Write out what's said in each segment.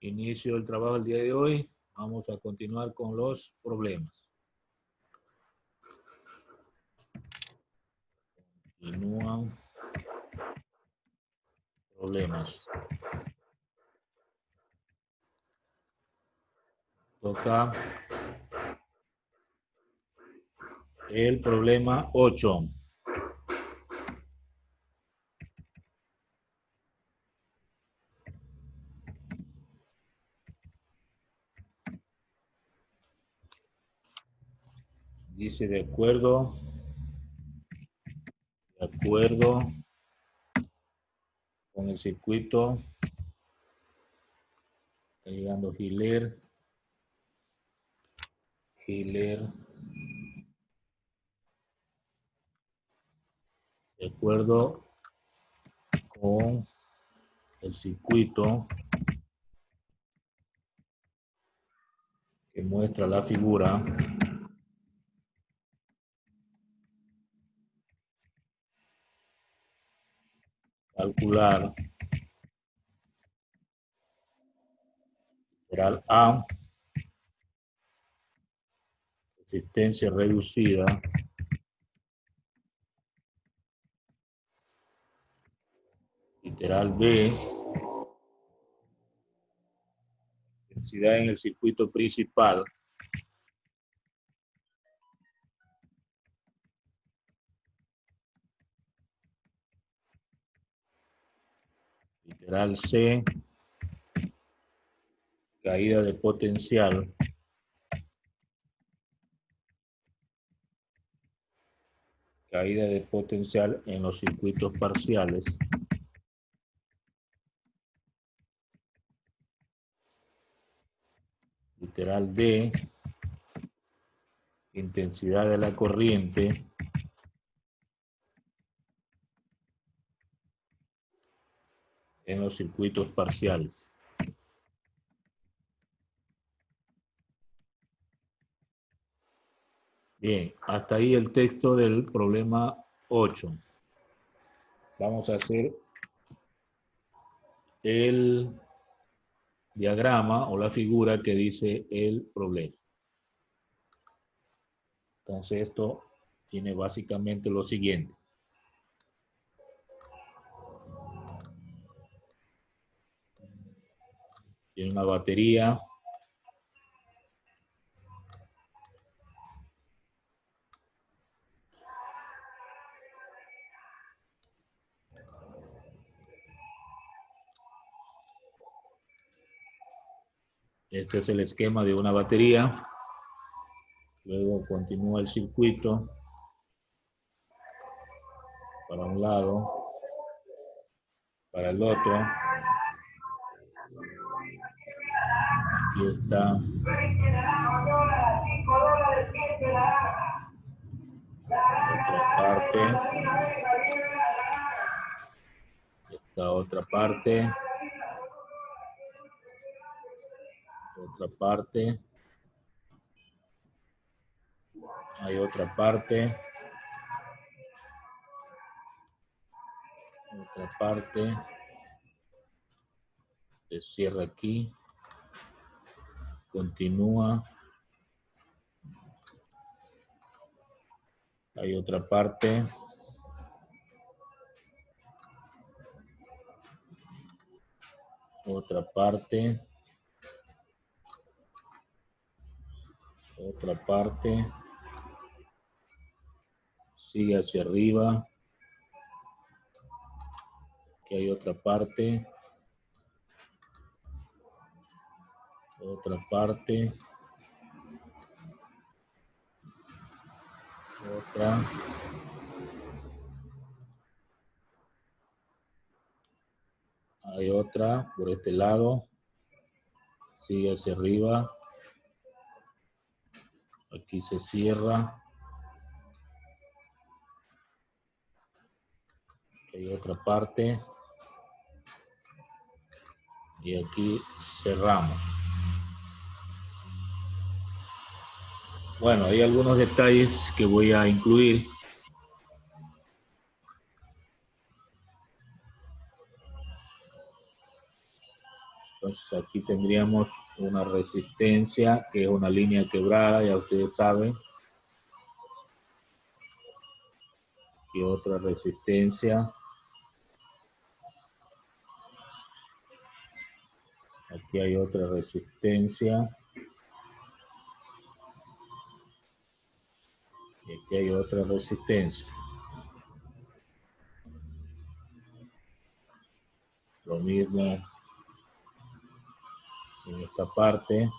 inicio el trabajo del día de hoy. Vamos a continuar con los problemas. Continúan problemas. Toca el problema 8. Dice de acuerdo con el circuito, está llegando Hiller, de acuerdo con el circuito que muestra la figura, calcular literal A, resistencia reducida, literal B, intensidad en el circuito principal, literal C, caída de potencial, en los circuitos parciales, literal D, intensidad de la corriente, en los circuitos parciales. Bien, hasta ahí el texto del problema 8. Vamos a hacer el diagrama o la figura que dice el problema. Entonces esto tiene básicamente lo siguiente. Tiene una batería. Este es el esquema de una batería. Luego continúa el circuito para un lado, para el otro. Aquí está otra parte. Esta otra parte. Otra parte. Hay otra parte. Otra parte. Se cierra aquí. Continúa. Hay otra parte. Otra parte. Otra parte. Sigue hacia arriba. Aquí hay otra parte. Otra parte. Otra. Hay otra por este lado. Sigue hacia arriba. Aquí se cierra. Aquí hay otra parte. Y aquí cerramos. Bueno, hay algunos detalles que voy a incluir. Entonces aquí tendríamos una resistencia que es una línea quebrada, ya ustedes saben. Y otra resistencia. Aquí hay otra resistencia. Y aquí hay otra resistencia. Lo mismo en esta parte.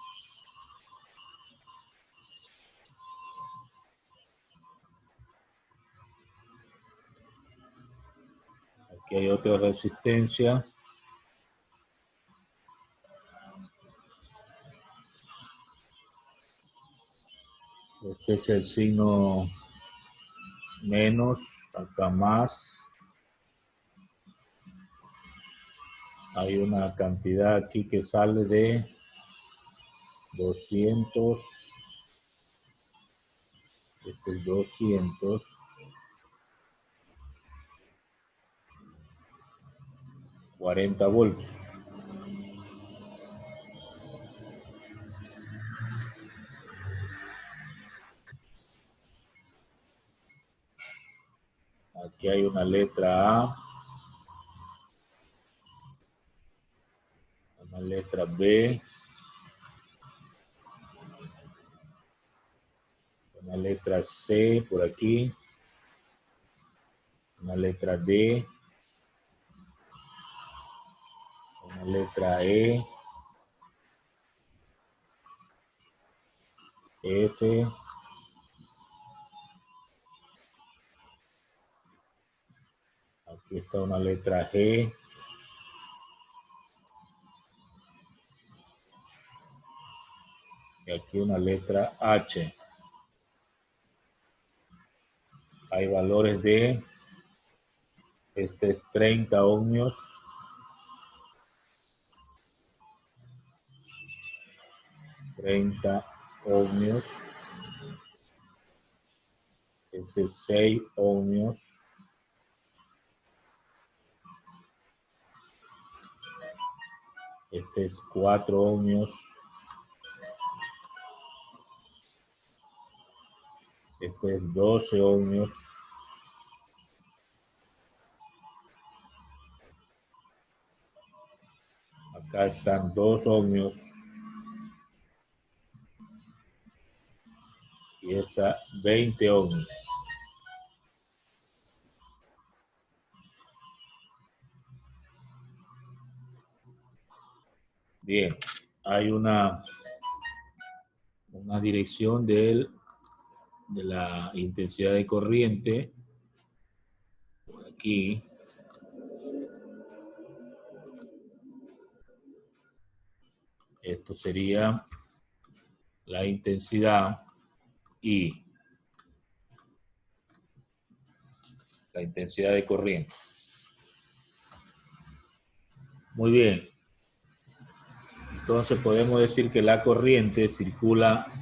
Aquí hay otra resistencia. Este es el signo menos, acá más. Hay una cantidad aquí que sale de 200. Este es 200. 40 voltios. Aquí hay una letra A, una letra B, una letra C por aquí, una letra D, una letra E, F, aquí está una letra G, y aquí una letra H. Hay valores de, este es 30 ohmios, 30 ohmios, este es 6 ohmios, este es 4 ohmios, este es 12 ohmios, acá están 2 ohmios, y esta 20 ohmios. Bien, hay una dirección de la intensidad de corriente por aquí. Esto sería la intensidad I, la intensidad de corriente. Muy bien. Entonces podemos decir que la corriente circula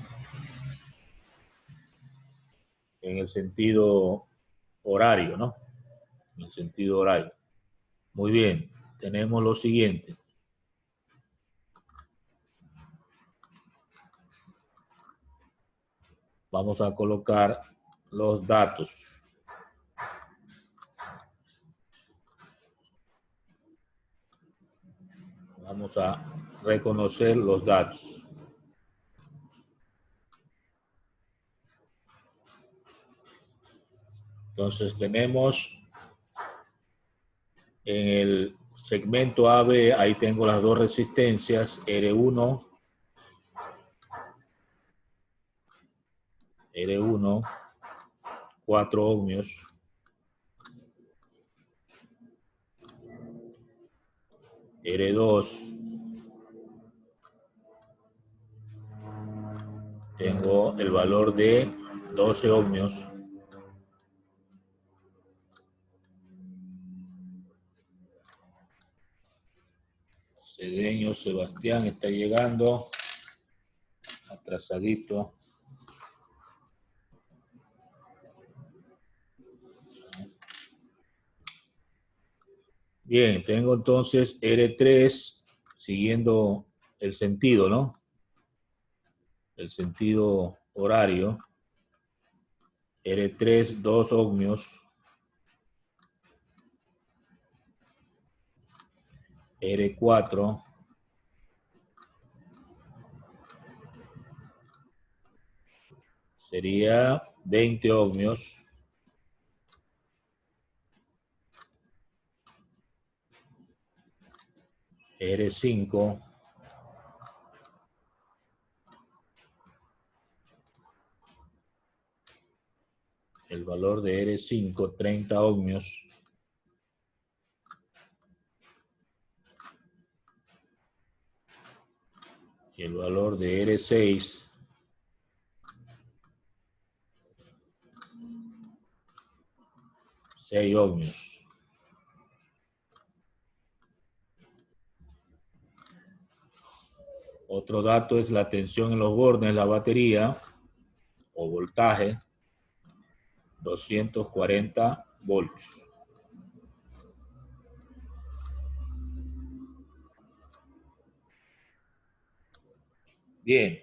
en el sentido horario, ¿no? En el sentido horario. Muy bien. Tenemos lo siguiente. Vamos a colocar los datos. Vamos a reconocer los datos. Entonces tenemos en el segmento AB, ahí tengo las dos resistencias, R1, 4 ohmios, R2, tengo el valor de 12 ohmios. Cedeño Sebastián está llegando, atrasadito. Bien, tengo entonces R3, siguiendo el sentido, ¿no? El sentido horario. R3, 2 ohmios. R4. Sería 20 ohmios. R5. El valor de R5, 30 ohmios. Y el valor de R6, 6 ohmios. Otro dato es la tensión en los bornes de la batería o voltaje, 240 volts. Bien,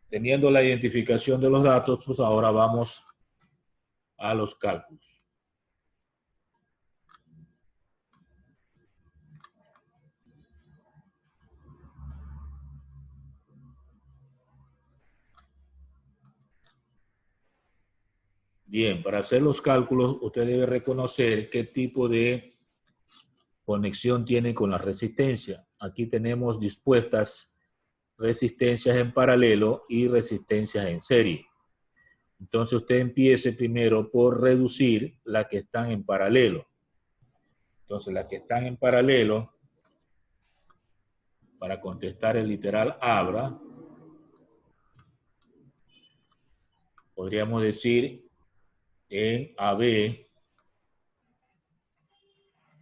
teniendo la identificación de los datos, pues ahora vamos a los cálculos. Bien, para hacer los cálculos, usted debe reconocer qué tipo de conexión tiene con la resistencia. Aquí tenemos dispuestas resistencias en paralelo y resistencias en serie. Entonces usted empiece primero por reducir las que están en paralelo. Entonces las que están en paralelo, para contestar el literal abra, podríamos decir en AB,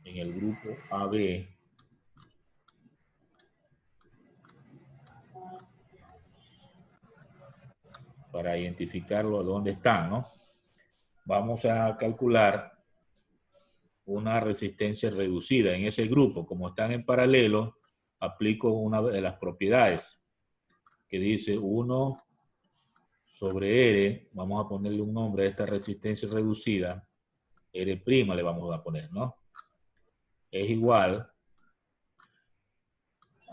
en el grupo AB, para identificarlo dónde están, ¿no? Vamos a calcular una resistencia reducida en ese grupo. Como están en paralelo, aplico una de las propiedades que dice 1 sobre R, vamos a ponerle un nombre a esta resistencia reducida, R' le vamos a poner, ¿no? Es igual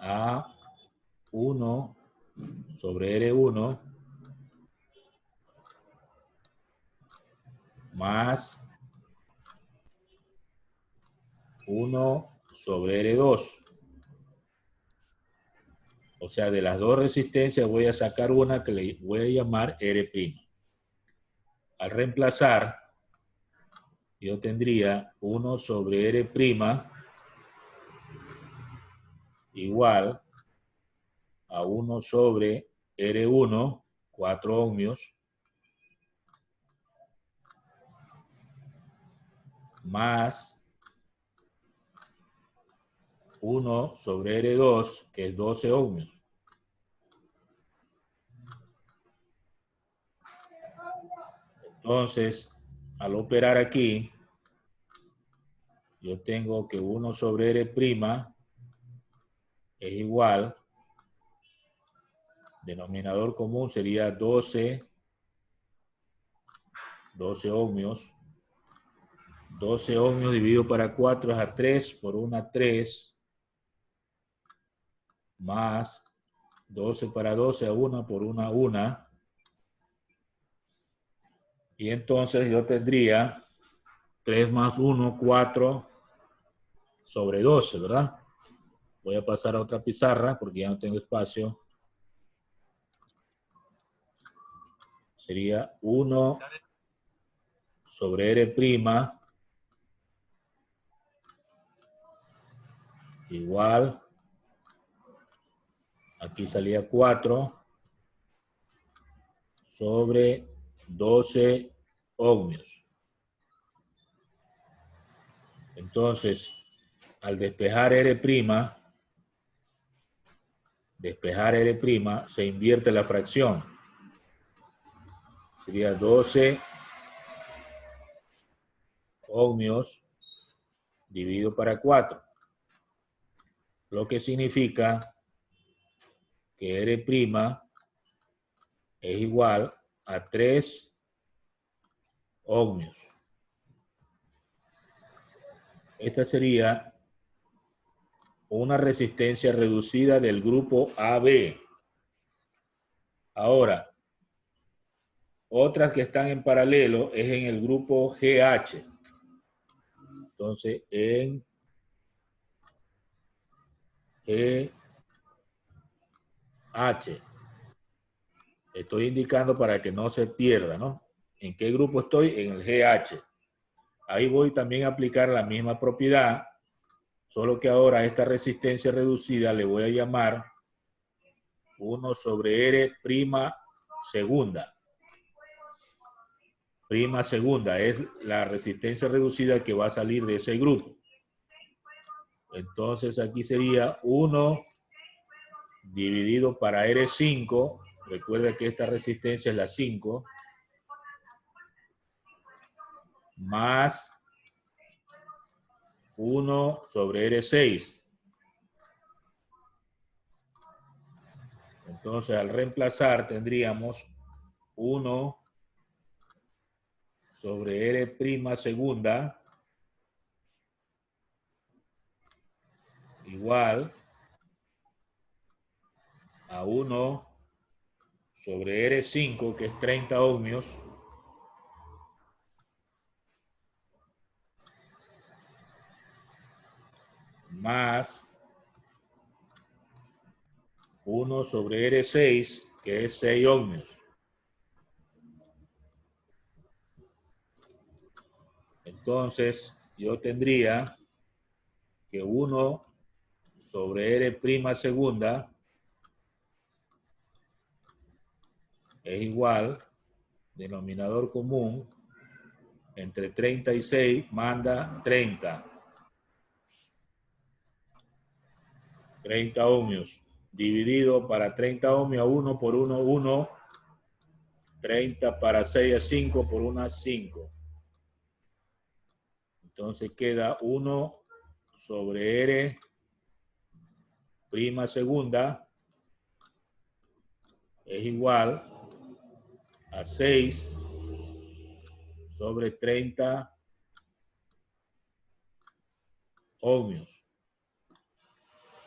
a 1 sobre R1 más 1 sobre R2. O sea, de las dos resistencias voy a sacar una que le voy a llamar R'. Al reemplazar, yo tendría 1 sobre R' igual a 1 sobre R1, 4 ohmios, más 1 sobre R2, que es 12 ohmios. Entonces, al operar aquí, yo tengo que 1 sobre R' es igual, denominador común sería 12 ohmios. 12 ohmios dividido para 4 es a 3 por 1 3, más 12 para 12 a 1 por 1 1. Y entonces yo tendría 3 más 1, 4 sobre 12, ¿verdad? Voy a pasar a otra pizarra porque ya no tengo espacio. Sería 1 sobre R' igual, aquí salía 4 sobre 12 ohmios. Entonces, al despejar R', se invierte la fracción. Sería 12 ohmios dividido para 4. lo que significa que R' es igual a 3 ohmios. Esta sería una resistencia reducida del grupo AB. Ahora, otras que están en paralelo es en el grupo GH. Entonces, en GH, estoy indicando para que no se pierda, ¿no? ¿En qué grupo estoy? En el GH. Ahí voy también a aplicar la misma propiedad, solo que ahora a esta resistencia reducida le voy a llamar 1 sobre R' segunda. Prima segunda es la resistencia reducida que va a salir de ese grupo. Entonces aquí sería 1 dividido para R5. Recuerda que esta resistencia es la 5. Más 1 sobre R6. Entonces al reemplazar tendríamos 1 sobre R' segunda igual a 1 sobre R5, que es 30 ohmios, más 1 sobre R6, que es 6 ohmios. Entonces, yo tendría que 1 sobre R' segunda es igual, denominador común, entre 36 manda 30. 30 ohmios. Dividido para 30 ohmios a 1 por 1, 1. 30 para 6 a 5 por 1 a 5. Entonces queda 1 sobre R' segunda es igual a 6 sobre 30 ohmios.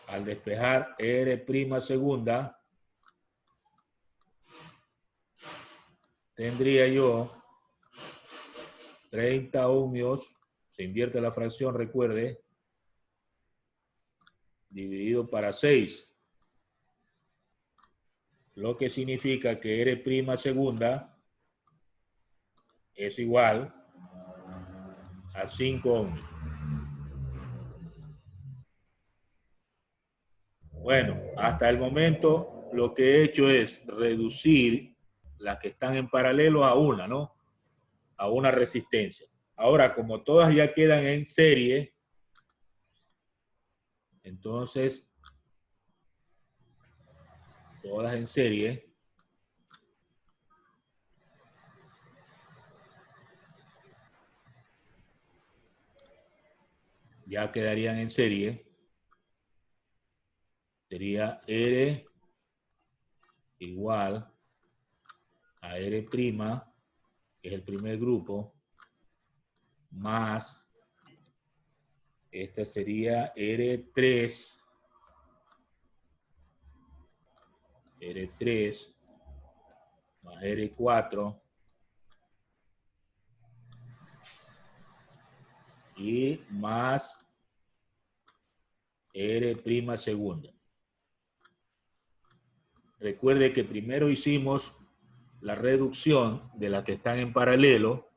Al despejar R' segunda, tendría yo 30 ohmios, se invierte la fracción, recuerde, dividido para 6. Lo que significa que R' segunda es igual a 5 ohmios. Bueno, hasta el momento lo que he hecho es reducir las que están en paralelo a una, ¿no? A una resistencia. Ahora, como todas ya quedan en serie, entonces, todas en serie, ya quedarían en serie. Sería R igual a R', que es el primer grupo, más, esta sería R3 más R4 y más R' segunda. Recuerde que primero hicimos la reducción de las que están en paralelo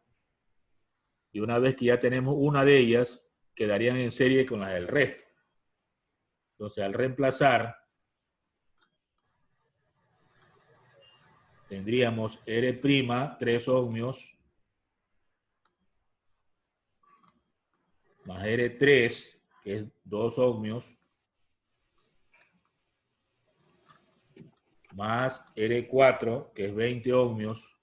y una vez que ya tenemos una de ellas, quedarían en serie con las del resto. Entonces, al reemplazar, tendríamos R', 3 ohmios, más R3, que es 2 ohmios, más R4, que es 20 ohmios,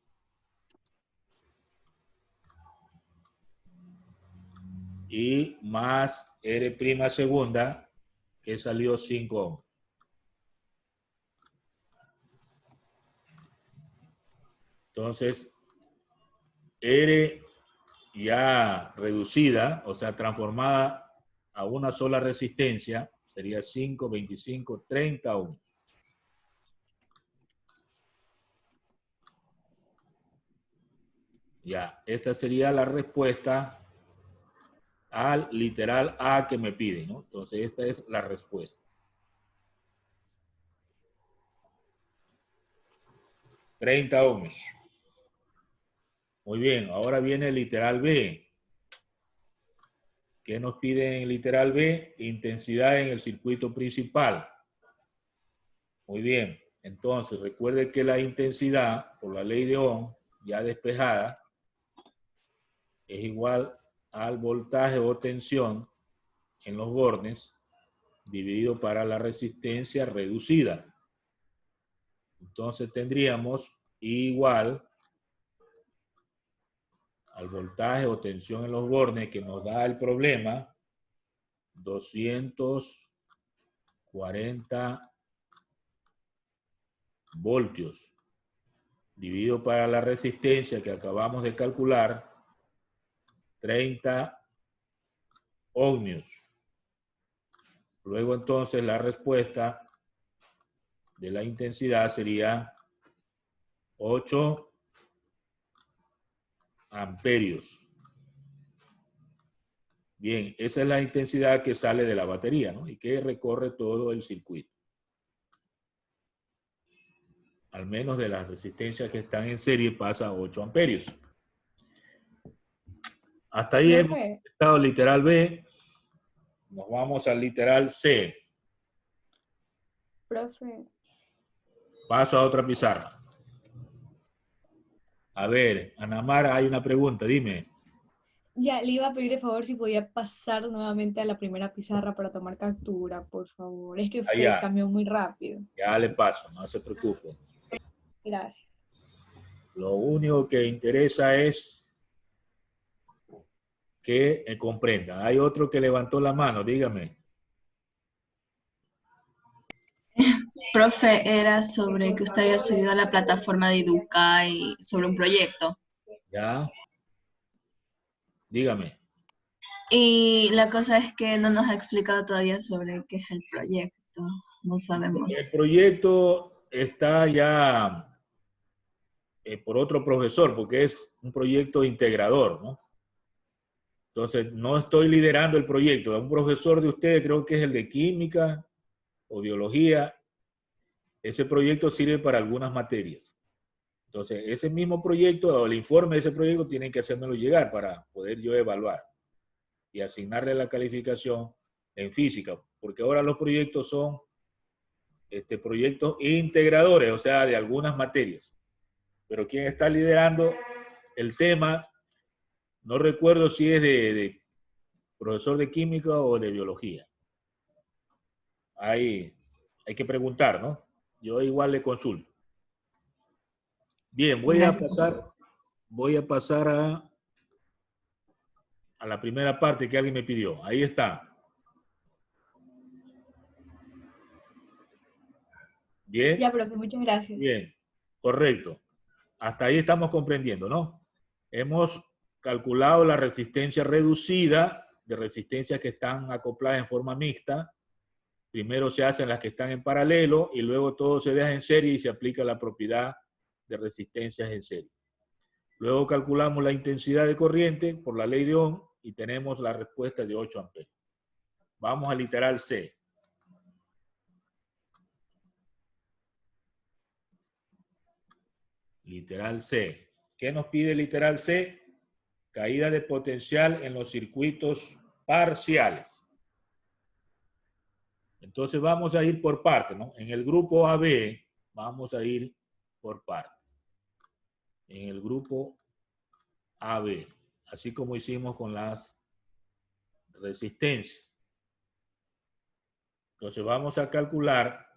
y más R' segunda, que salió 5 ohms. Entonces, R ya reducida, o sea, transformada a una sola resistencia, sería 5, 25, 30 ohms. Ya, esta sería la respuesta al literal A que me piden, ¿no? Entonces, esta es la respuesta. 30 ohms. Muy bien, ahora viene el literal B. ¿Qué nos piden en el literal B? Intensidad en el circuito principal. Muy bien, entonces recuerde que la intensidad, por la ley de Ohm, ya despejada, es igual al voltaje o tensión en los bornes dividido para la resistencia reducida. Entonces tendríamos igual al voltaje o tensión en los bornes que nos da el problema, 240 voltios dividido para la resistencia que acabamos de calcular, 30 ohmios. Luego entonces la respuesta de la intensidad sería 8 amperios. Bien, esa es la intensidad que sale de la batería, ¿no? Y que recorre todo el circuito. Al menos de las resistencias que están en serie pasa a 8 amperios. Hasta ahí hemos estado literal B. Nos vamos al literal C. Profe. Paso a otra pizarra. A ver, Ana Mara, hay una pregunta, dime. Ya, le iba a pedir de favor si podía pasar nuevamente a la primera pizarra para tomar captura, por favor. Es que usted Allá. cambió muy rápido. Ya le paso, no se preocupe. Gracias. Lo único que interesa es que comprendan. Hay otro que levantó la mano, dígame. Profe, era sobre que usted había subido a la plataforma de Educay sobre un proyecto. Ya. Dígame. Y la cosa es que no nos ha explicado todavía sobre qué es el proyecto. No sabemos. El proyecto está ya por otro profesor, porque es un proyecto integrador, ¿no? Entonces, no estoy liderando el proyecto. Un profesor de ustedes, creo que es el de química o biología. Ese proyecto sirve para algunas materias. Entonces, ese mismo proyecto o el informe de ese proyecto tienen que hacérmelo llegar para poder yo evaluar y asignarle la calificación en física, porque ahora los proyectos son proyectos integradores, o sea, de algunas materias. Pero quien está liderando el tema, no recuerdo si es de profesor de química o de biología. Hay que preguntar, ¿no? Yo igual le consulto. Bien, voy a pasar a la primera parte que alguien me pidió. Ahí está. Bien. Ya, profe, muchas gracias. Bien, correcto. Hasta ahí estamos comprendiendo, ¿no? Hemos calculado la resistencia reducida de resistencias que están acopladas en forma mixta. Primero se hacen las que están en paralelo y luego todo se deja en serie y se aplica la propiedad de resistencias en serie. Luego calculamos la intensidad de corriente por la ley de Ohm y tenemos la respuesta de 8 amperios. Vamos al literal C. Literal C. ¿Qué nos pide el literal C? Caída de potencial en los circuitos parciales. Entonces vamos a ir por parte, ¿no? En el grupo AB vamos a ir por parte. En el grupo AB, así como hicimos con las resistencias. Entonces vamos a calcular,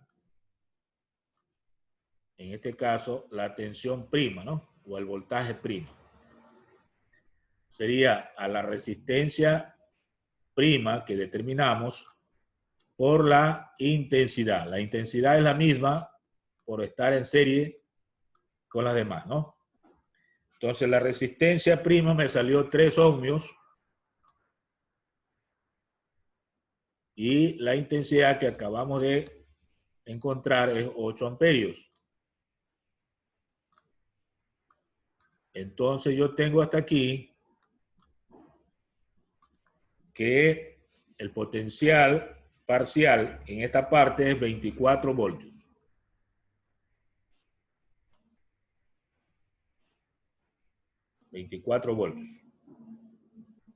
en este caso, la tensión prima, ¿no? O el voltaje prima. Sería a la resistencia prima que determinamos por la intensidad. La intensidad es la misma por estar en serie con las demás, ¿no? Entonces la resistencia prima me salió 3 ohmios y la intensidad que acabamos de encontrar es 8 amperios. Entonces yo tengo hasta aquí que el potencial parcial en esta parte es 24 voltios.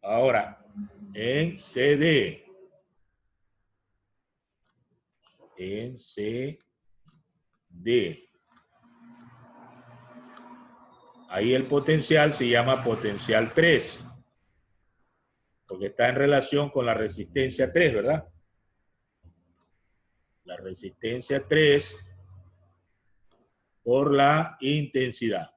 Ahora, en CD, ahí el potencial se llama potencial 3, porque está en relación con la resistencia 3, ¿verdad? La resistencia 3 por la intensidad.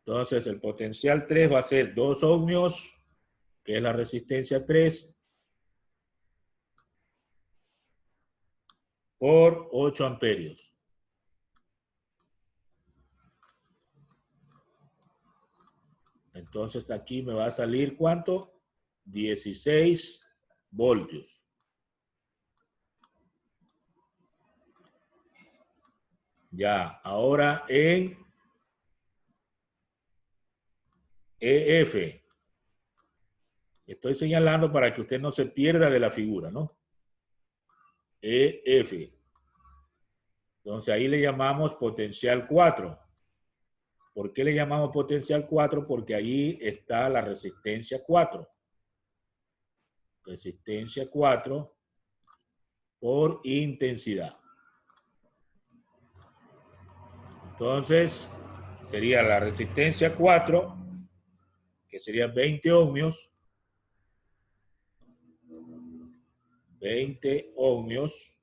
Entonces el potencial 3 va a ser 2 ohmios, que es la resistencia 3, por 8 amperios. Entonces aquí me va a salir ¿cuánto? 16 voltios. Ya, ahora en EF. Estoy señalando para que usted no se pierda de la figura, ¿no? EF. Entonces ahí le llamamos potencial 4. ¿Por qué le llamamos potencial 4? Porque ahí está la resistencia 4. Resistencia 4 por intensidad. Entonces sería la resistencia 4, que sería 20 ohmios. 20 ohmios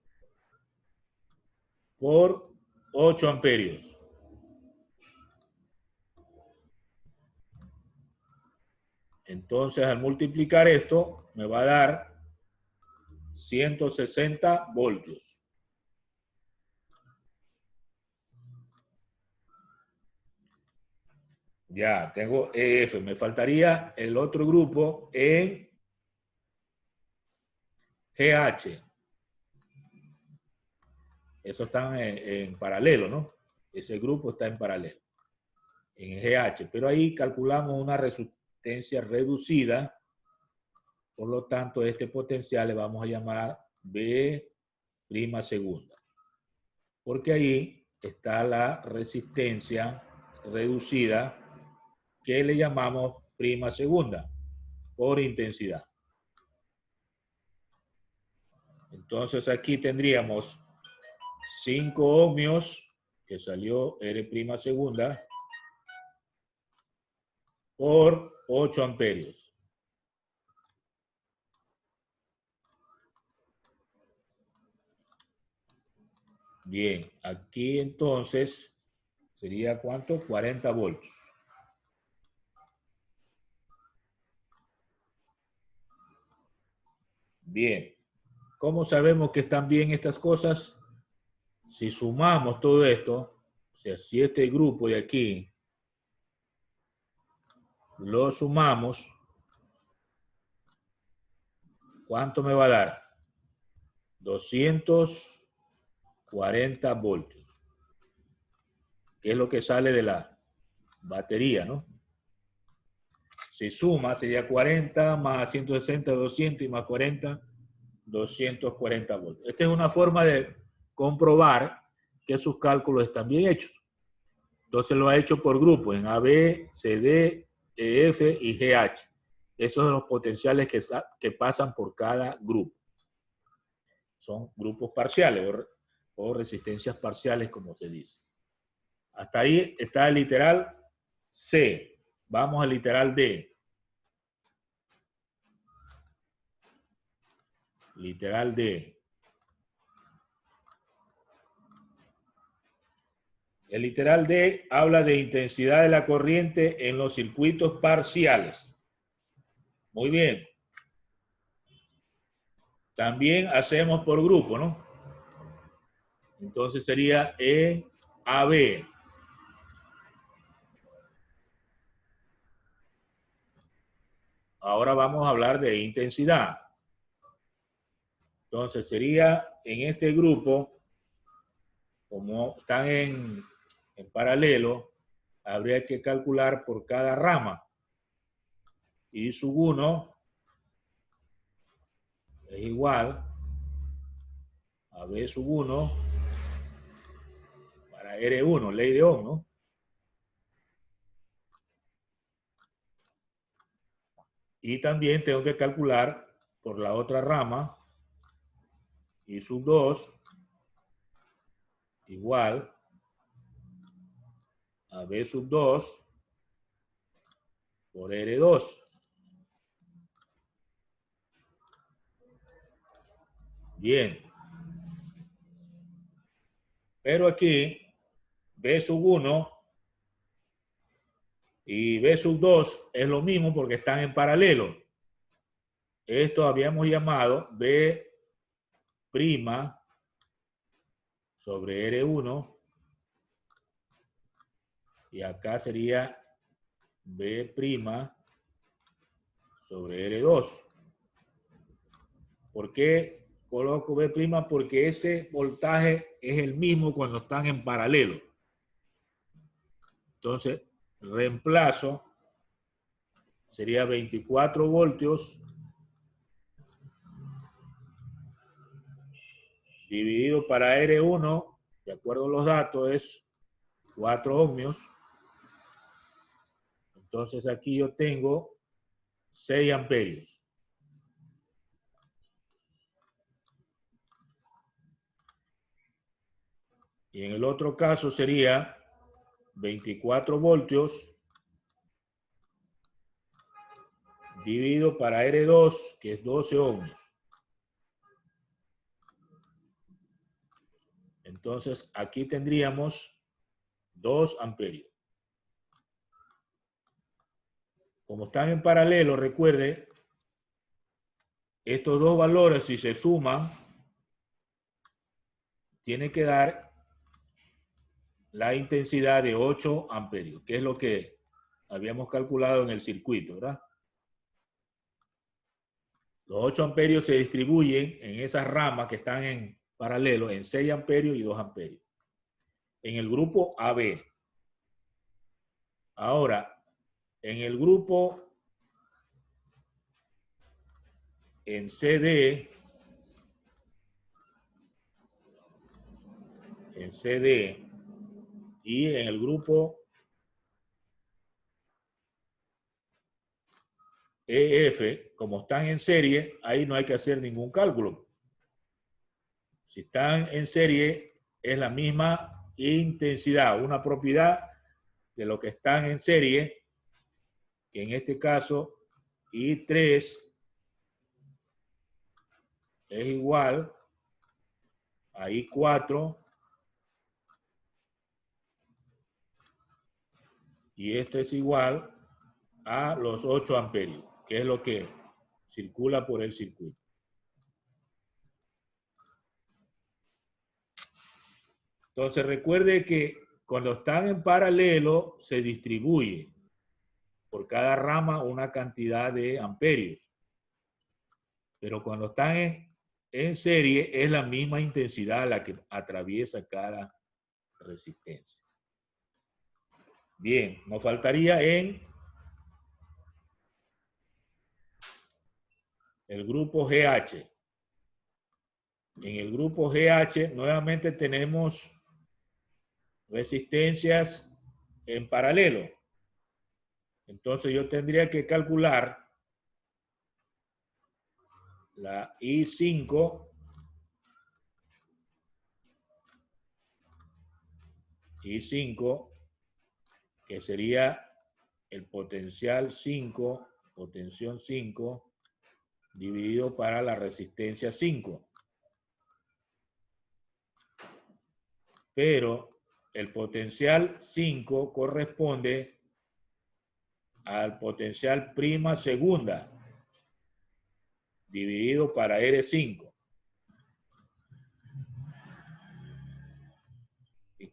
por 8 amperios. Entonces, al multiplicar esto, me va a dar 160 voltios. Ya, tengo EF. Me faltaría el otro grupo en GH. Eso están en paralelo, ¿no? Ese grupo está en paralelo. En GH. Pero ahí calculamos una resistencia reducida. Por lo tanto, este potencial le vamos a llamar B' segunda. Porque ahí está la resistencia reducida que le llamamos prima segunda por intensidad. Entonces aquí tendríamos 5 ohmios que salió R' segunda por 8 amperios. Bien, aquí entonces sería ¿cuánto? 40 voltios. Bien, ¿cómo sabemos que están bien estas cosas? Si sumamos todo esto, o sea, si este grupo de aquí lo sumamos, ¿cuánto me va a dar? 240 voltios. Que es lo que sale de la batería, ¿no? Si suma, sería 40 más 160, 200 y más 40, 240 voltios. Esta es una forma de comprobar que sus cálculos están bien hechos. Entonces lo ha hecho por grupos, en AB, CD, EF y GH. Esos son los potenciales que pasan por cada grupo. Son grupos parciales o resistencias parciales, como se dice. Hasta ahí está el literal C. Vamos al literal D. Literal D. El literal D habla de intensidad de la corriente en los circuitos parciales. Muy bien. También hacemos por grupo, ¿no? Entonces sería EAB. Ahora vamos a hablar de intensidad. Entonces sería en este grupo, como están en paralelo, habría que calcular por cada rama. Y sub 1 es igual a B sub 1 para R1, ley de Ohm, ¿no? Y también tengo que calcular por la otra rama, I sub 2 igual a B sub 2 por R2. Bien. Pero aquí, B sub 1 y B sub 2 es lo mismo porque están en paralelo. Esto habíamos llamado B' sobre R1. Y acá sería B' sobre R2. ¿Por qué coloco B'? Porque ese voltaje es el mismo cuando están en paralelo. Entonces, reemplazo, sería 24 voltios dividido para R1, de acuerdo a los datos, es 4 ohmios. Entonces aquí yo tengo 6 amperios. Y en el otro caso sería 24 voltios dividido para R2, que es 12 ohmios. Entonces aquí tendríamos 2 amperios. Como están en paralelo, recuerde, estos dos valores, si se suman, tiene que dar la intensidad de 8 amperios, que es lo que habíamos calculado en el circuito, ¿verdad? Los 8 amperios se distribuyen en esas ramas que están en paralelo en 6 amperios y 2 amperios. En el grupo AB. Ahora, en el grupo en CD, y en el grupo EF, como están en serie, ahí no hay que hacer ningún cálculo. Si están en serie, es la misma intensidad, una propiedad de lo que están en serie, que en este caso I3 es igual a I4 y esto es igual a los 8 amperios, que es lo que circula por el circuito. Entonces recuerde que cuando están en paralelo se distribuye por cada rama una cantidad de amperios. Pero cuando están en serie es la misma intensidad la que atraviesa cada resistencia. Bien, nos faltaría en el grupo GH. En el grupo GH nuevamente tenemos resistencias en paralelo. Entonces yo tendría que calcular la I5 que sería el potencial 5, potencial 5, dividido para la resistencia 5. Pero el potencial 5 corresponde al potencial prima segunda, dividido para R5.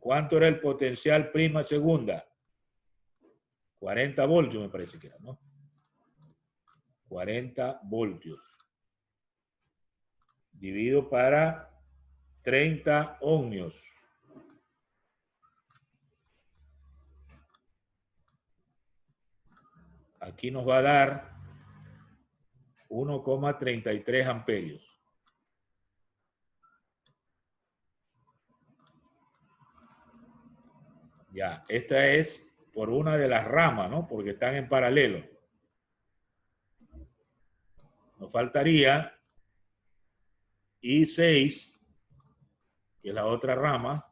¿Cuánto era el potencial prima segunda? 40 voltios me parece que era, ¿no? 40 voltios. Dividido para 30 ohmios. Aquí nos va a dar 1,33 amperios. Ya, esta es por una de las ramas, ¿no? Porque están en paralelo. Nos faltaría I6, que es la otra rama,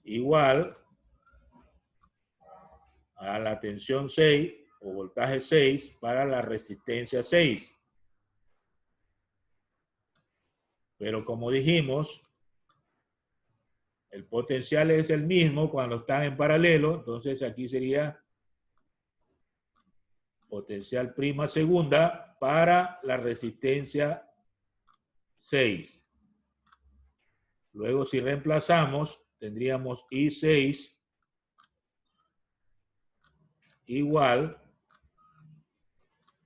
igual a la tensión 6 o voltaje 6 para la resistencia 6. Pero como dijimos, el potencial es el mismo cuando están en paralelo, entonces aquí sería potencial prima segunda para la resistencia 6. Luego si reemplazamos, tendríamos I6 igual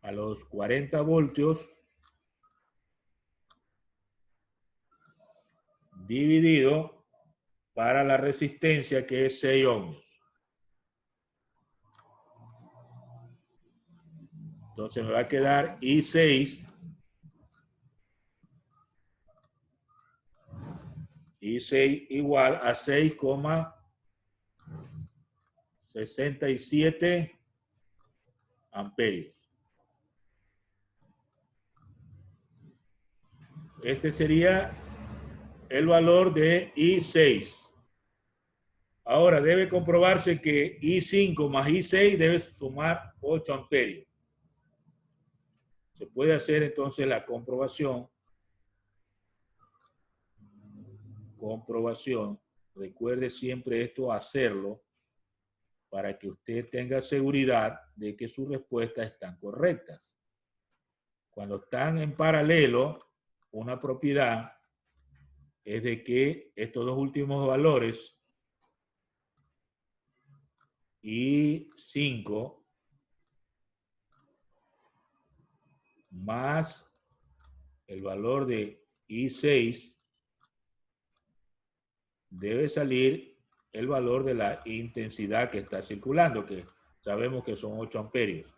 a los 40 voltios dividido para la resistencia que es 6 ohmios. Entonces me va a quedar I6 igual a 6,67 amperios. Este sería el valor de I6. Ahora debe comprobarse que I5 más I6 debe sumar 8 amperios. Se puede hacer entonces la comprobación. Recuerde siempre esto hacerlo para que usted tenga seguridad de que sus respuestas están correctas. Cuando están en paralelo, una propiedad es de que estos dos últimos valores, I5 más el valor de I6, debe salir el valor de la intensidad que está circulando, que sabemos que son 8 amperios.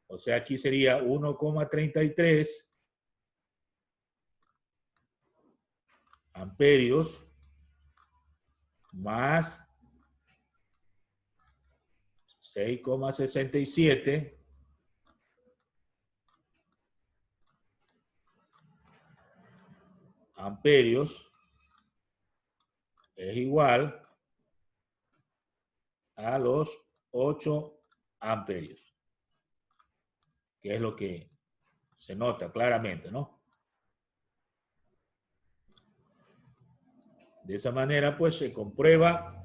O sea, aquí sería 1,33 amperios más 6,67 amperios es igual a los 8 amperios, que es lo que se nota claramente, ¿no? De esa manera, pues, se comprueba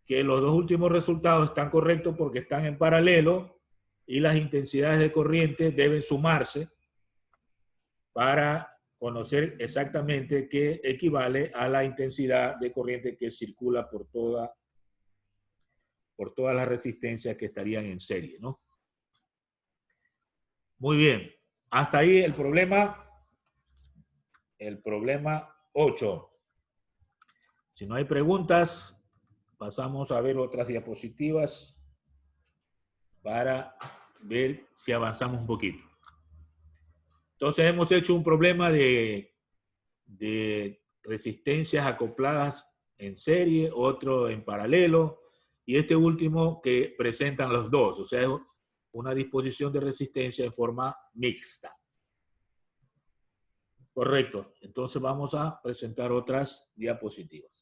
que los dos últimos resultados están correctos porque están en paralelo y las intensidades de corriente deben sumarse para conocer exactamente qué equivale a la intensidad de corriente que circula por todas las resistencias que estarían en serie, ¿no? Muy bien. Hasta ahí el problema 8. Si no hay preguntas, pasamos a ver otras diapositivas para ver si avanzamos un poquito. Entonces hemos hecho un problema de resistencias acopladas en serie, otro en paralelo, y este último que presentan los dos, o sea, es una disposición de resistencia en forma mixta. Correcto. Entonces vamos a presentar otras diapositivas.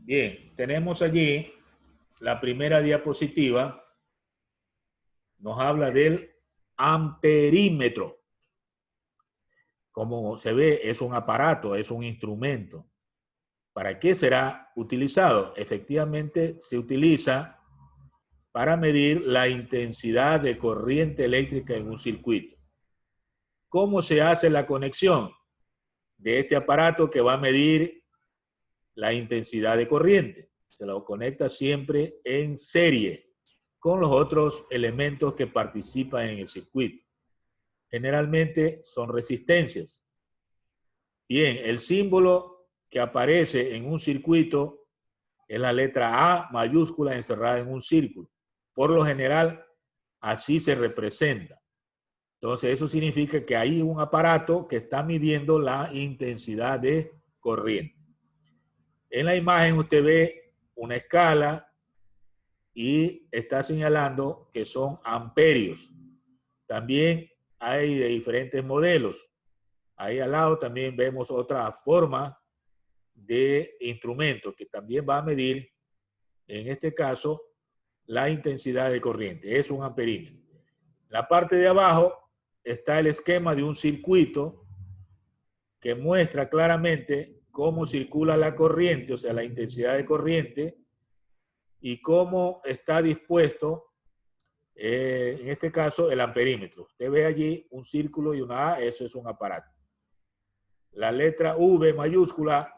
Bien, tenemos allí la primera diapositiva. Nos habla del amperímetro. como se ve, es un aparato, es un instrumento. ¿Para qué será utilizado? Efectivamente, se utiliza para medir la intensidad de corriente eléctrica en un circuito. ¿Cómo se hace la conexión de este aparato que va a medir la intensidad de corriente? Se lo conecta siempre en serie con los otros elementos que participan en el circuito. Generalmente son resistencias. Bien, el símbolo que aparece en un circuito es la letra A mayúscula encerrada en un círculo. Por lo general, así se representa. Entonces, eso significa que hay un aparato que está midiendo la intensidad de corriente. En la imagen usted ve una escala y está señalando que son amperios. También hay de diferentes modelos. Ahí al lado también vemos otra forma de instrumento que también va a medir, en este caso, la intensidad de corriente. Es un amperímetro. En la parte de abajo está el esquema de un circuito que muestra claramente cómo circula la corriente, o sea, la intensidad de corriente, y cómo está dispuesto, en este caso, el amperímetro. Usted ve allí un círculo y una A, eso es un aparato. La letra V mayúscula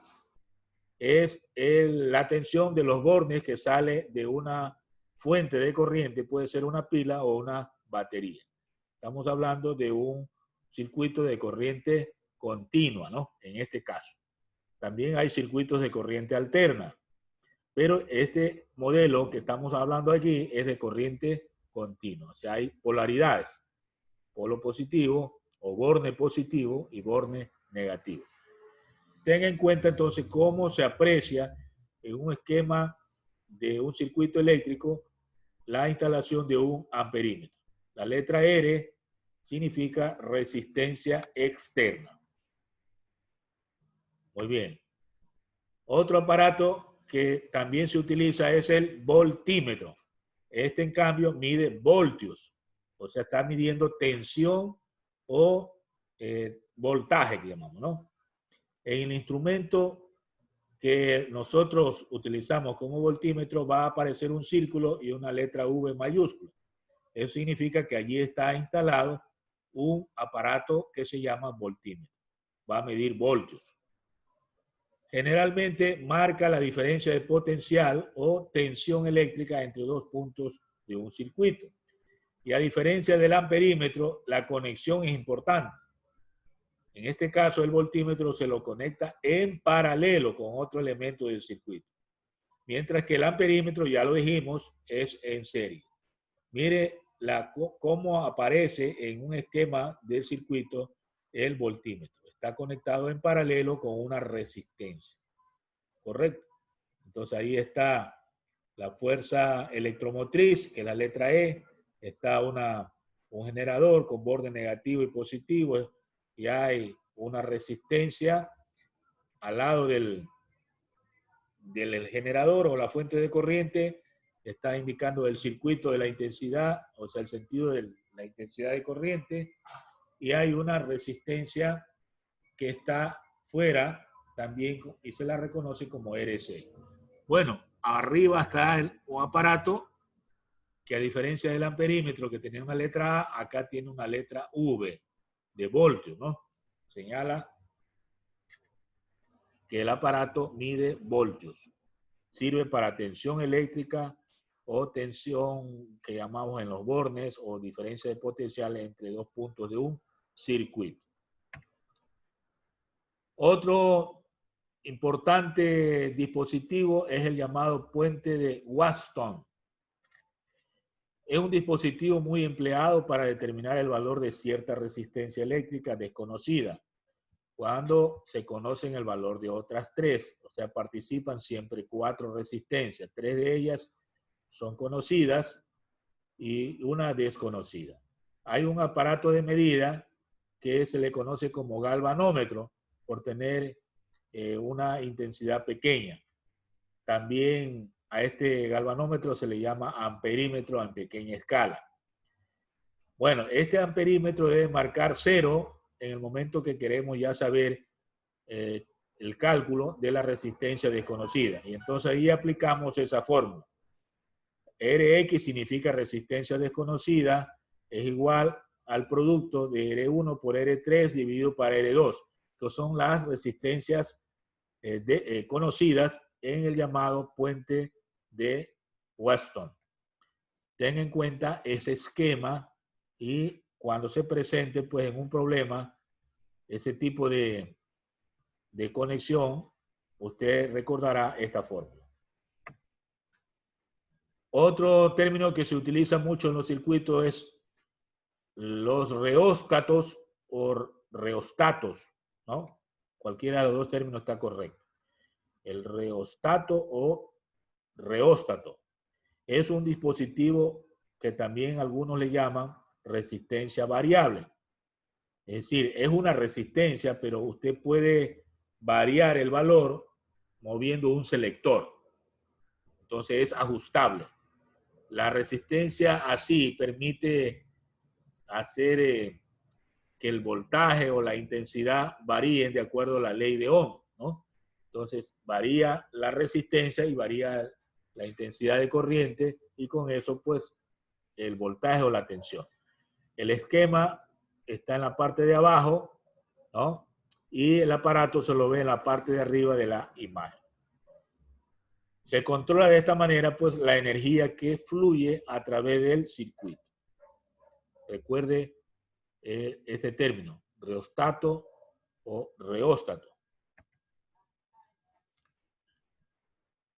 es la tensión de los bornes que sale de una fuente de corriente, puede ser una pila o una batería. Estamos hablando de un circuito de corriente continua, ¿no? En este caso. También hay circuitos de corriente alterna, pero este modelo que estamos hablando aquí es de corriente continua. O sea, hay polaridades, polo positivo o borne positivo y borne negativo. Tenga en cuenta entonces cómo se aprecia en un esquema de un circuito eléctrico la instalación de un amperímetro. La letra R significa resistencia externa. Muy bien. Otro aparato que también se utiliza es el voltímetro. Este, en cambio, mide voltios. O sea, está midiendo tensión o voltaje, que llamamos, ¿no? En el instrumento que nosotros utilizamos como voltímetro va a aparecer un círculo y una letra V mayúscula. Eso significa que allí está instalado un aparato que se llama voltímetro. Va a medir voltios. Generalmente marca la diferencia de potencial o tensión eléctrica entre dos puntos de un circuito. Y a diferencia del amperímetro, la conexión es importante. En este caso, el voltímetro se lo conecta en paralelo con otro elemento del circuito. Mientras que el amperímetro, ya lo dijimos, es en serie. Mire cómo aparece en un esquema del circuito el voltímetro. Está conectado en paralelo con una resistencia. ¿Correcto? Entonces ahí está la fuerza electromotriz, que es la letra E. Está un generador con borde negativo y positivo. Y hay una resistencia al lado del generador o la fuente de corriente. Está indicando el circuito de la intensidad, o sea, el sentido de la intensidad de corriente. Y hay una resistencia que está fuera también y se la reconoce como RC. Bueno, arriba está un aparato que, a diferencia del amperímetro que tenía una letra A, acá tiene una letra V de voltios, ¿no? Señala que el aparato mide voltios. Sirve para tensión eléctrica o tensión que llamamos en los bornes o diferencia de potencial entre dos puntos de un circuito. Otro importante dispositivo es el llamado puente de Watson. Es un dispositivo muy empleado para determinar el valor de cierta resistencia eléctrica desconocida, cuando se conocen el valor de otras tres. O sea, participan siempre 4 resistencias. 3 de ellas son conocidas y una desconocida. Hay un aparato de medida que se le conoce como galvanómetro por tener una intensidad pequeña. También a este galvanómetro se le llama amperímetro en pequeña escala. Bueno, este amperímetro debe marcar 0 en el momento que queremos ya saber el cálculo de la resistencia desconocida. Y entonces ahí aplicamos esa fórmula. Rx significa resistencia desconocida, es igual al producto de R1 por R3 dividido por R2, que son las resistencias conocidas en el llamado puente de Weston. Ten en cuenta ese esquema y cuando se presente pues en un problema ese tipo de conexión, usted recordará esta fórmula. Otro término que se utiliza mucho en los circuitos es los reóstatos o reostatos, ¿no? Cualquiera de los dos términos está correcto. El reostato o reóstato es un dispositivo que también algunos le llaman resistencia variable. Es decir, es una resistencia, pero usted puede variar el valor moviendo un selector. Entonces es ajustable. La resistencia así permite hacer que el voltaje o la intensidad varíen de acuerdo a la ley de Ohm, ¿no? Entonces varía la resistencia y varía la intensidad de corriente y con eso pues el voltaje o la tensión. El esquema está en la parte de abajo, ¿no? Y el aparato se lo ve en la parte de arriba de la imagen. Se controla de esta manera pues la energía que fluye a través del circuito. Recuerde este término, reostato o reóstato.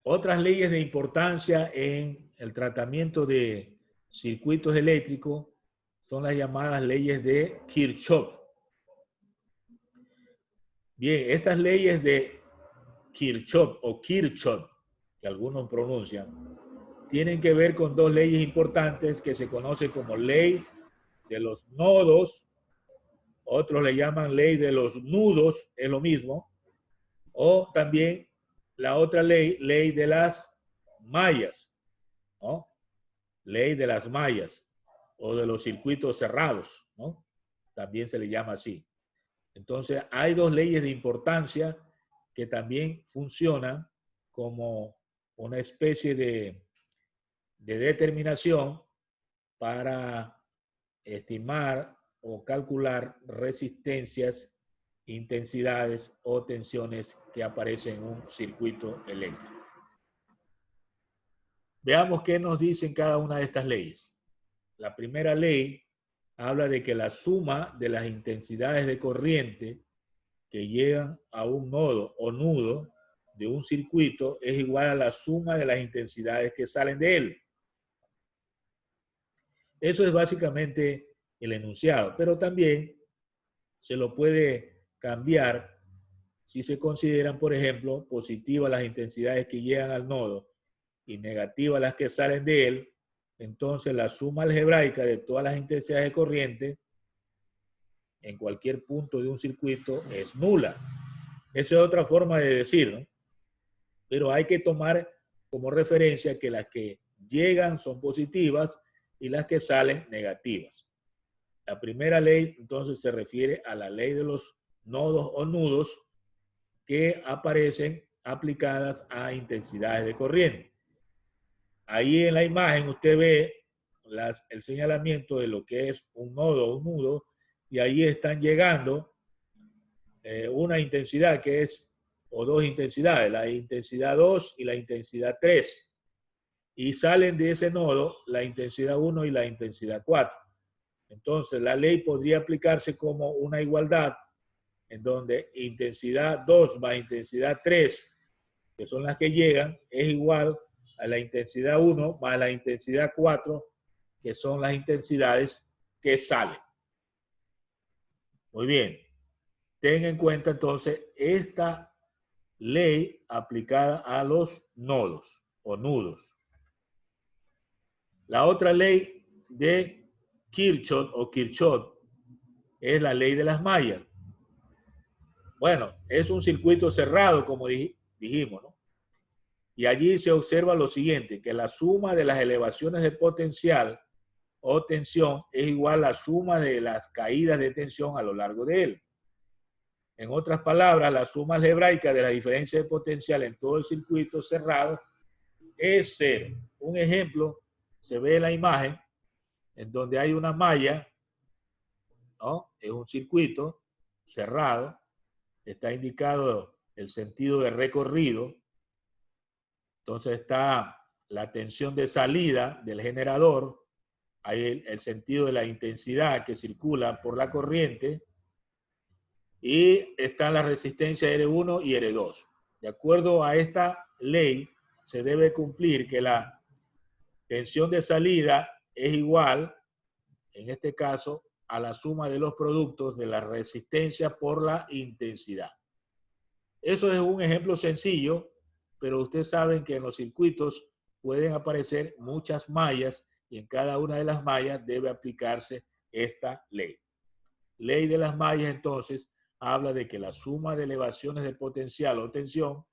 Otras leyes de importancia en el tratamiento de circuitos eléctricos son las llamadas leyes de Kirchhoff. Bien, estas leyes de Kirchhoff o Kirchhoff, que algunos pronuncian, tienen que ver con dos leyes importantes que se conocen como ley de los nodos, otros le llaman ley de los nudos, es lo mismo, o también la otra ley, ley de las mallas, ¿no? Ley de las mallas o de los circuitos cerrados, ¿no? También se le llama así. Entonces, hay dos leyes de importancia que también funcionan como una especie de determinación para estimar o calcular resistencias, intensidades o tensiones que aparecen en un circuito eléctrico. Veamos qué nos dicen cada una de estas leyes. La primera ley habla de que la suma de las intensidades de corriente que llegan a un nodo o nudo de un circuito es igual a la suma de las intensidades que salen de él. Eso es básicamente el enunciado, pero también se lo puede cambiar si se consideran, por ejemplo, positivas las intensidades que llegan al nodo y negativas las que salen de él. Entonces la suma algebraica de todas las intensidades de corriente en cualquier punto de un circuito es nula. Esa es otra forma de decir, ¿no? Pero hay que tomar como referencia que las que llegan son positivas y las que salen negativas. La primera ley entonces se refiere a la ley de los nodos o nudos que aparecen aplicadas a intensidades de corriente. Ahí en la imagen usted ve el señalamiento de lo que es un nodo o un nudo y ahí están llegando una intensidad que es, o dos intensidades, la intensidad 2 y la intensidad 3. Y salen de ese nodo la intensidad 1 y la intensidad 4. Entonces, la ley podría aplicarse como una igualdad en donde intensidad 2 más intensidad 3, que son las que llegan, es igual a la intensidad 1 más la intensidad 4, que son las intensidades que salen. Muy bien. Ten en cuenta entonces esta ley aplicada a los nodos o nudos. La otra ley de Kirchhoff o Kirchhoff es la ley de las mallas. Bueno, es un circuito cerrado, como dijimos, ¿no? Y allí se observa lo siguiente, que la suma de las elevaciones de potencial o tensión es igual a la suma de las caídas de tensión a lo largo de él. En otras palabras, la suma algebraica de la diferencia de potencial en todo el circuito cerrado es 0. Un ejemplo se ve en la imagen en donde hay una malla, ¿no? Es un circuito cerrado, está indicado el sentido de recorrido, entonces está la tensión de salida del generador, hay el sentido de la intensidad que circula por la corriente y está la resistencia R1 y R2. De acuerdo a esta ley, se debe cumplir que la tensión de salida es igual, en este caso, a la suma de los productos de la resistencia por la intensidad. Eso es un ejemplo sencillo, pero ustedes saben que en los circuitos pueden aparecer muchas mallas y en cada una de las mallas debe aplicarse esta ley. Ley de las mallas, entonces, habla de que la suma de elevaciones de potencial o tensión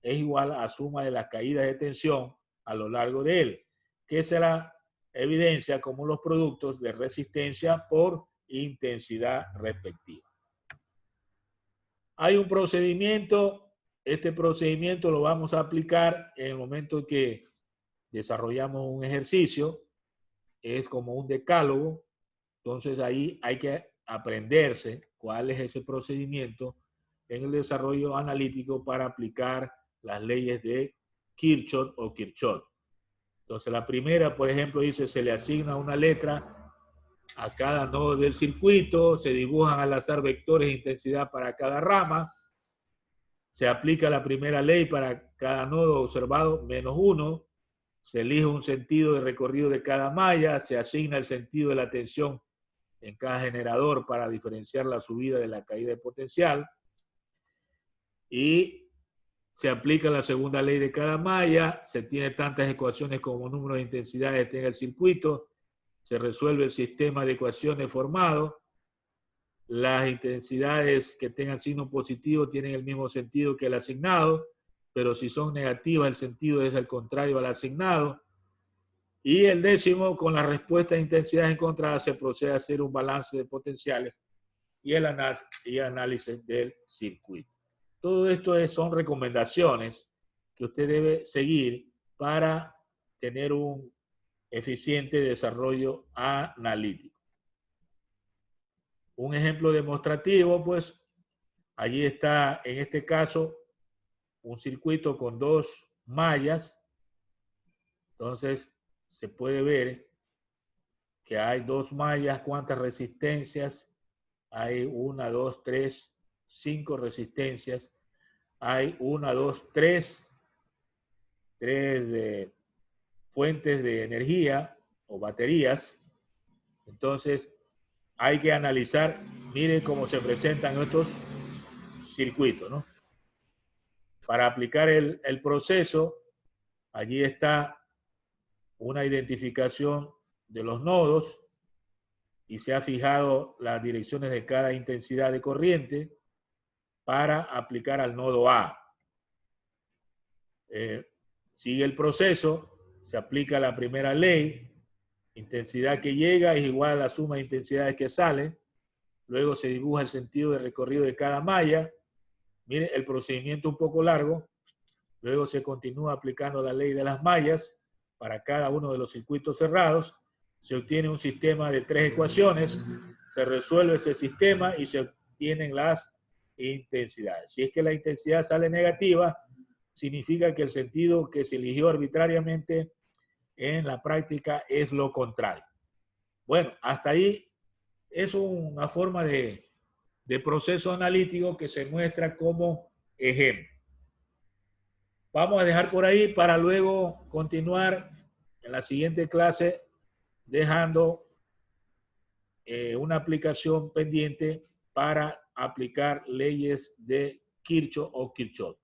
es igual a la suma de las caídas de tensión a lo largo de él, que se la evidencia como los productos de resistencia por intensidad respectiva. Hay un procedimiento, este procedimiento lo vamos a aplicar en el momento en que desarrollamos un ejercicio, es como un decálogo, entonces ahí hay que aprenderse cuál es ese procedimiento en el desarrollo analítico para aplicar las leyes de Kirchhoff o Kirchhoff. Entonces la primera, por ejemplo, dice se le asigna una letra a cada nodo del circuito, se dibujan al azar vectores de intensidad para cada rama, se aplica la primera ley para cada nodo observado -1, se elige un sentido de recorrido de cada malla, se asigna el sentido de la tensión en cada generador para diferenciar la subida de la caída de potencial y se aplica la segunda ley de cada malla, se tiene tantas ecuaciones como número de intensidades tenga el circuito, se resuelve el sistema de ecuaciones formado, las intensidades que tengan signo positivo tienen el mismo sentido que el asignado, pero si son negativas el sentido es el contrario al asignado. Y el décimo, con la respuesta de intensidades encontradas, se procede a hacer un balance de potenciales y el análisis del circuito. Todo esto son recomendaciones que usted debe seguir para tener un eficiente desarrollo analítico. Un ejemplo demostrativo, pues, allí está, en este caso, un circuito con dos mallas. Entonces, se puede ver que hay dos mallas, cuántas resistencias, hay 1, 2, 3, 5 resistencias, hay 1, 2, 3 fuentes de energía o baterías. Entonces, hay que analizar, miren cómo se presentan estos circuitos, ¿no? Para aplicar el proceso, allí está una identificación de los nodos y se ha fijado las direcciones de cada intensidad de corriente para aplicar al nodo A. Sigue el proceso, se aplica la primera ley, intensidad que llega es igual a la suma de intensidades que salen, luego se dibuja el sentido de recorrido de cada malla. Miren, el procedimiento un poco largo, luego se continúa aplicando la ley de las mallas para cada uno de los circuitos cerrados, se obtiene un sistema de 3 ecuaciones, se resuelve ese sistema y se obtienen las intensidades. Si es que la intensidad sale negativa, significa que el sentido que se eligió arbitrariamente en la práctica es lo contrario. Bueno, hasta ahí es una forma de proceso analítico que se muestra como ejemplo. Vamos a dejar por ahí para luego continuar en la siguiente clase dejando una aplicación pendiente para aplicar leyes de Kirchhoff o Kirchhoff.